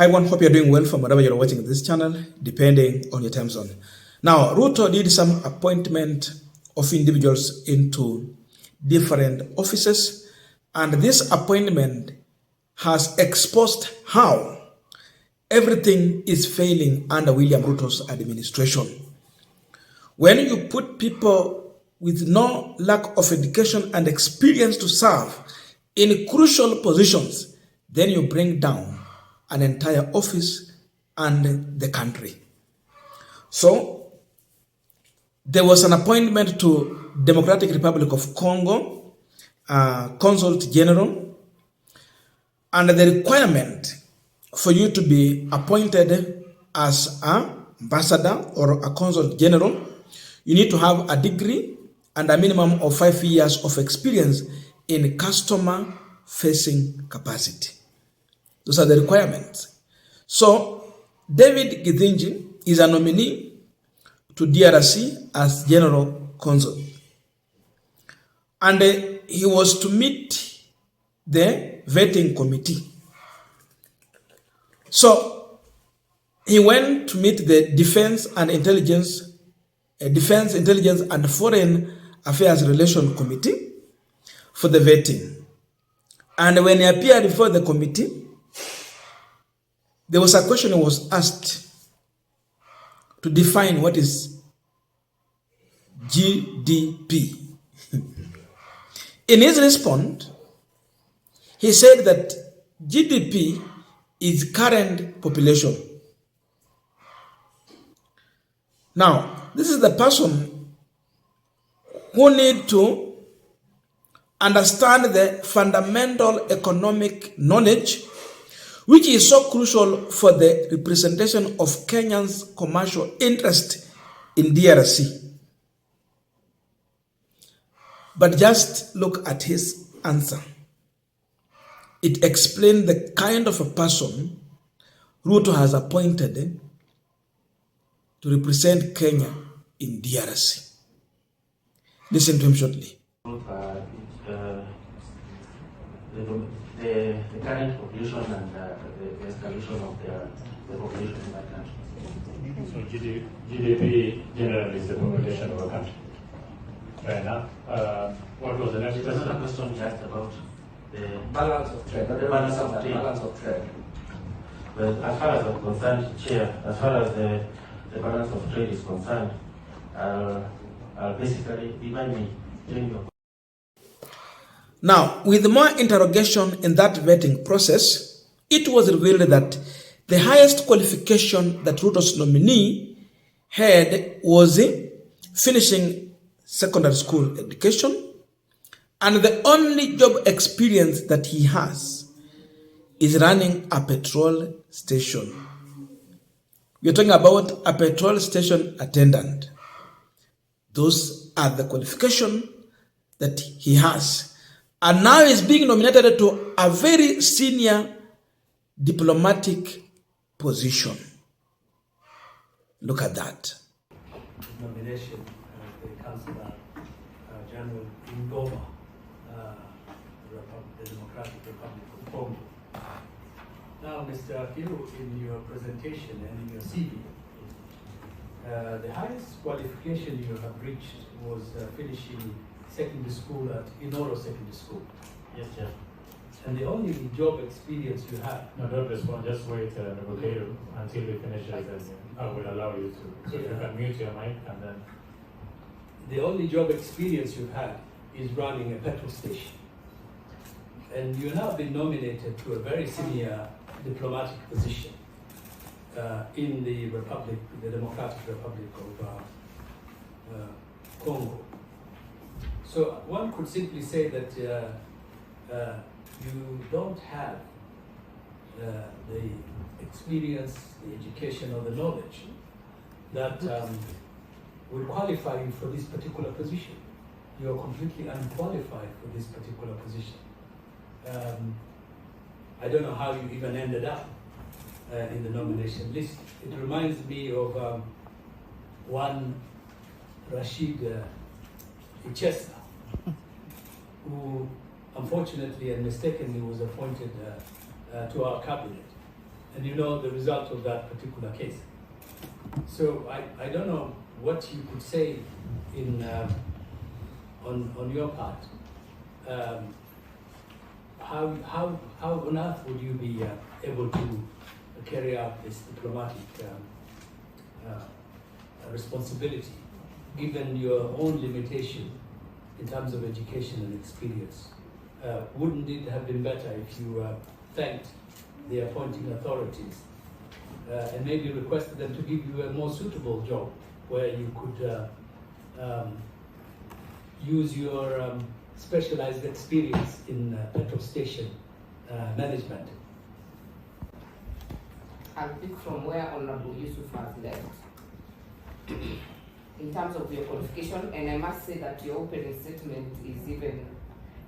Hi everyone, hope you're doing well from wherever you're watching this channel, depending on your time zone. Now, Ruto did some appointment of individuals into different offices, and this appointment has exposed how everything is failing under William Ruto's administration. When you put people with no lack of education and experience to serve in crucial positions, then you bring down an entire office and the country. So there was an appointment to Democratic Republic of Congo, Consul General, and the requirement for you to be appointed as an ambassador or a consul general, you need to have a degree and a minimum of 5 years of experience in customer-facing capacity. Those are the requirements. So David Githinji is a nominee to DRC as General Consul. And he was to meet the vetting committee. So he went to meet the Defense, Intelligence and Foreign Affairs Relation Committee for the vetting. And when he appeared before the committee, there was a question he was asked to define what is GDP. In his response, he said that GDP is current population. Now, this is the person who need to understand the fundamental economic knowledge which is so crucial for the representation of Kenyans' commercial interest in DRC. But just look at his answer. It explains the kind of a person Ruto has appointed to represent Kenya in DRC. Listen to him shortly. The current population and the escalation of the population in that country. So GDP generally is the population of a country. Fair enough. What was the next question? The question just about the balance of trade. The balance of trade. Balance of trade. Well, as far as I'm concerned, Chair, as far as the balance of trade is concerned, I'll basically remind me during your. Now, with more interrogation in that vetting process, it was revealed that the highest qualification that Ruto's nominee had was finishing secondary school education, and the only job experience that he has is running a petrol station. We're talking about a petrol station attendant. Those are the qualifications that he has. And now he's being nominated to a very senior diplomatic position. Look at that. Nomination the Councillor General Inangungwa, the Democratic Republic of Congo. Now, Mr. Kiru, in your presentation and in your CV, the highest qualification you have reached was finishing secondary school at Inoro Secondary School. Yes, Chair. And the only job experience you have. No, don't respond. Just wait, Nobukeru, until we finish and then I will allow you to. So if you can mute your mic and then. The only job experience you've had is running a petrol station. And you have been nominated to a very senior diplomatic position in the Democratic Republic of Congo. So one could simply say that you don't have the experience, the education, or the knowledge that will qualify you for this particular position. You are completely unqualified for this particular position. I don't know how you even ended up in the nomination list. It reminds me of one Rashid Ichesa, who unfortunately and mistakenly was appointed to our cabinet. and you know the result of that particular case. So I don't know what you could say in on your part. How on earth would you be able to carry out this diplomatic responsibility, given your own limitation in terms of education and experience? Wouldn't it have been better if you thanked the appointing authorities and maybe requested them to give you a more suitable job where you could use your specialized experience in petrol station management? I'll pick from where Honorable Yusuf has left. In terms of your qualification, and I must say that your opening statement is even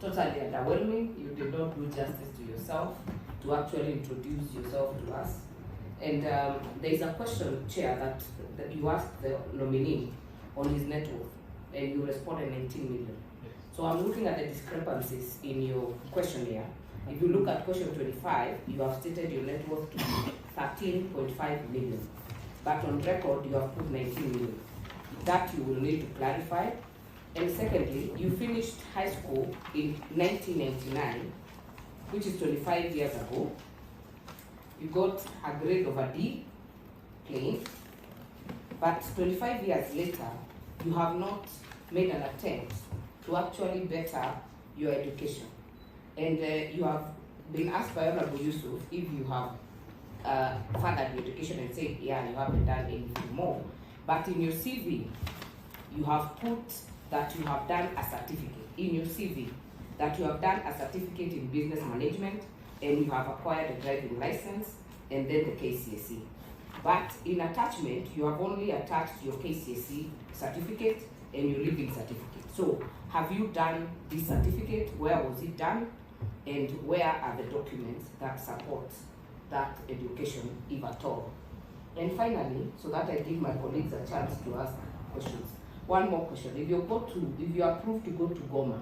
totally underwhelming. You did not do justice to yourself to actually introduce yourself to us. And there is a question, Chair, that you asked the nominee on his net worth, and you responded 19 million. Yes. So I'm looking at the discrepancies in your questionnaire. If you look at question 25, you have stated your net worth to be 13.5 million. But on record, you have put 19 million. That you will need to clarify. And secondly, you finished high school in 1999, which is 25 years ago. You got a grade of a D, plain. But 25 years later, you have not made an attempt to actually better your education. And you have been asked by Honorable Yusuf if you have furthered your education and said, yeah, you haven't done anything more. But in your CV, you have put that you have done a certificate. In your CV, that you have done a certificate in business management, and you have acquired a driving license, and then the KCSE. But in attachment, you have only attached your KCSE certificate and your living certificate. So, have you done this certificate? Where was it done? And where are the documents that support that education, if at all? And finally, so that I give my colleagues a chance to ask questions. One more question. If you are approved to go to Goma,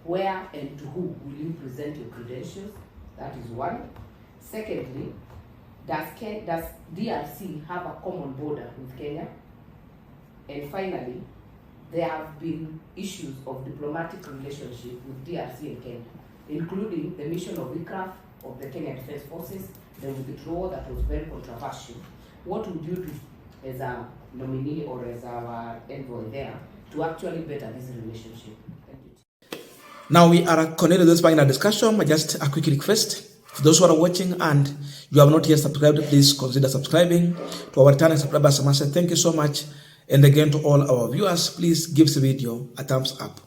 where and to who will you present your credentials? That is one. Secondly, does DRC have a common border with Kenya? And finally, there have been issues of diplomatic relationship with DRC and Kenya, including the mission of ICRAF of the Kenya Defense Forces, the withdrawal that was very controversial. What would you do as a nominee or as our envoy there to actually better this relationship? Thank you. Now we are continuing this final discussion. Just a quick request. For those who are watching and you have not yet subscribed, please consider subscribing. To our returning subscribers, I must say thank you so much. And again, to all our viewers, please give the video a thumbs up.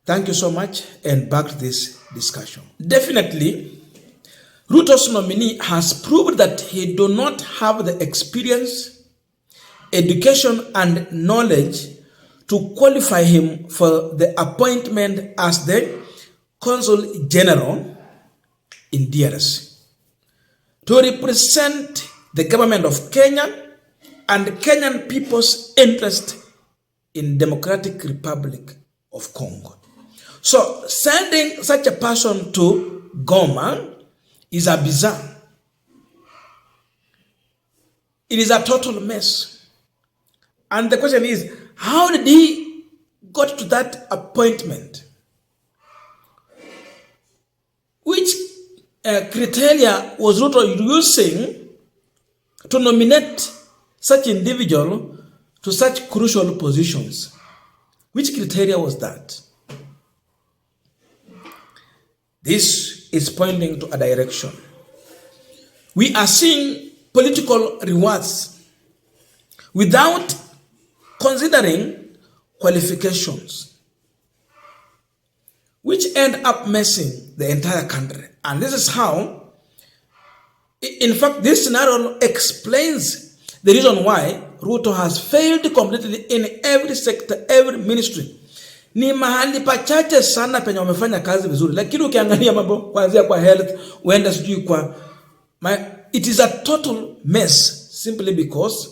Thank you so much, and back to this discussion. Definitely, Ruto's nominee has proved that he do not have the experience, education, and knowledge to qualify him for the appointment as the Consul General in DRC to represent the government of Kenya and Kenyan people's interest in Democratic Republic of Congo. So sending such a person to Goma is a bizarre. It is a total mess. And the question is, how did he got to that appointment? Which criteria was Ruto using to nominate such individual to such crucial positions? Which criteria was that? This is pointing to a direction. We are seeing political rewards without considering qualifications, which end up messing the entire country. And this is how, in fact, this scenario explains the reason why Ruto has failed completely in every sector, every ministry. Ni mahali pachache sana penye wamefanya kazi vizuri, lakini ukiangalia mambo kuanzia kwa health, uenda sijui kwa it is a total mess simply because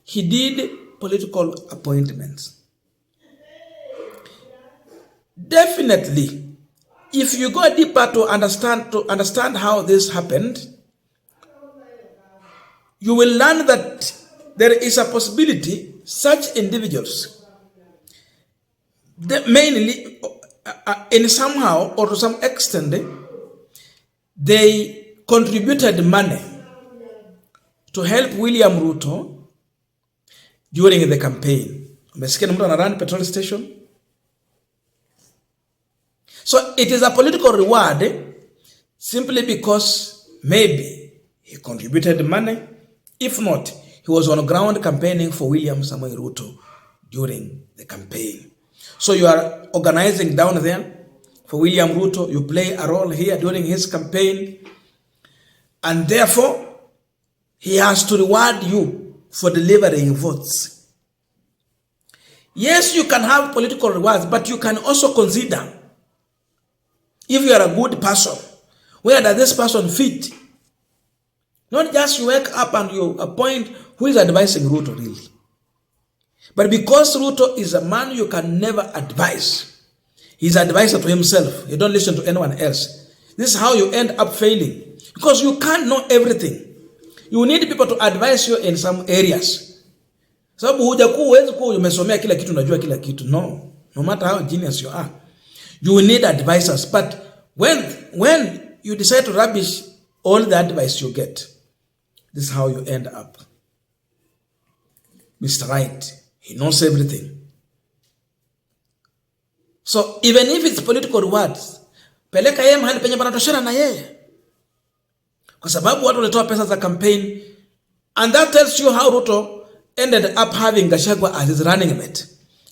he did political appointments. Definitely, if you go deeper to understand how this happened, you will learn that there is a possibility such individuals, mainly in somehow or to some extent, they contributed money to help William Ruto during the campaign. Umesikia mtu anarun petrol station? So it is a political reward simply because maybe he contributed money. If not, he was on ground campaigning for William Samoei Ruto during the campaign. So you are organizing down there for William Ruto. You play a role here during his campaign. And therefore, he has to reward you for delivering votes. Yes, you can have political rewards, but you can also consider, if you are a good person, where does this person fit? Not just you wake up and you appoint who is advising Ruto really. But because Ruto is a man you can never advise, he's an advisor to himself. You don't listen to anyone else. This is how you end up failing. Because you can't know everything. You need people to advise you in some areas. Sababu huwezi kuwa umesomea kila kitu, unajua kila kitu. No. No matter how genius you are. You need advisors. But when you decide to rubbish all the advice you get, this is how you end up. Mr. Right, he knows everything. So even if it's political rewards, peleka yeye mahali penye panatoshana na yeye. Kwa sababu watu walitoa pesa za campaign, and that tells you how Ruto ended up having Gachagua as his running mate.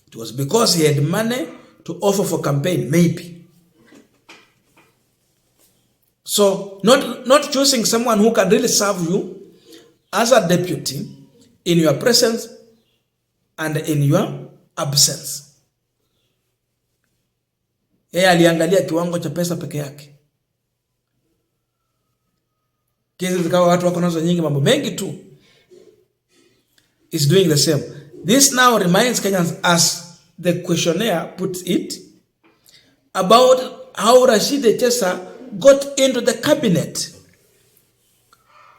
It was because he had money to offer for campaign, maybe. So not choosing someone who can really serve you as a deputy in your presence and in your absence. Yeye aliangalia kiwango cha pesa peke yake. Kesi zikawa watu wako nazo nyingi, mambo mengi tu. Is doing the same. This now reminds Kenyans, as the questionnaire puts it, about how Rashid Echesa got into the cabinet.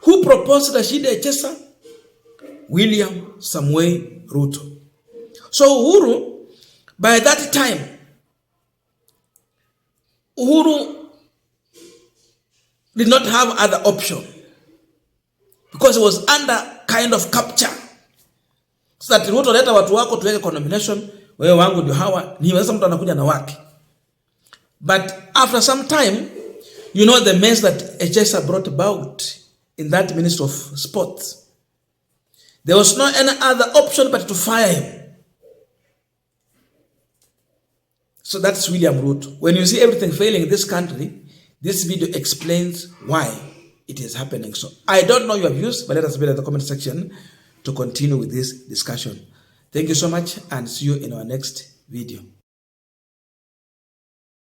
Who proposed Rashid Echesa? William Samoei Ruto. So Uhuru, by that time, Uhuru did not have other option because he was under kind of capture. So that Ruto leta watu wako tuweke kwa nomination, wewe wangu ndio hawa, ni weza mtu anakuja na wake. But after some time, you know the mess that Echesa brought about in that Minister of Sports. There was no any other option but to fire him. So that's William Ruto. When you see everything failing in this country, this video explains why it is happening. So I don't know your views, but let us be in the comment section to continue with this discussion. Thank you so much and see you in our next video.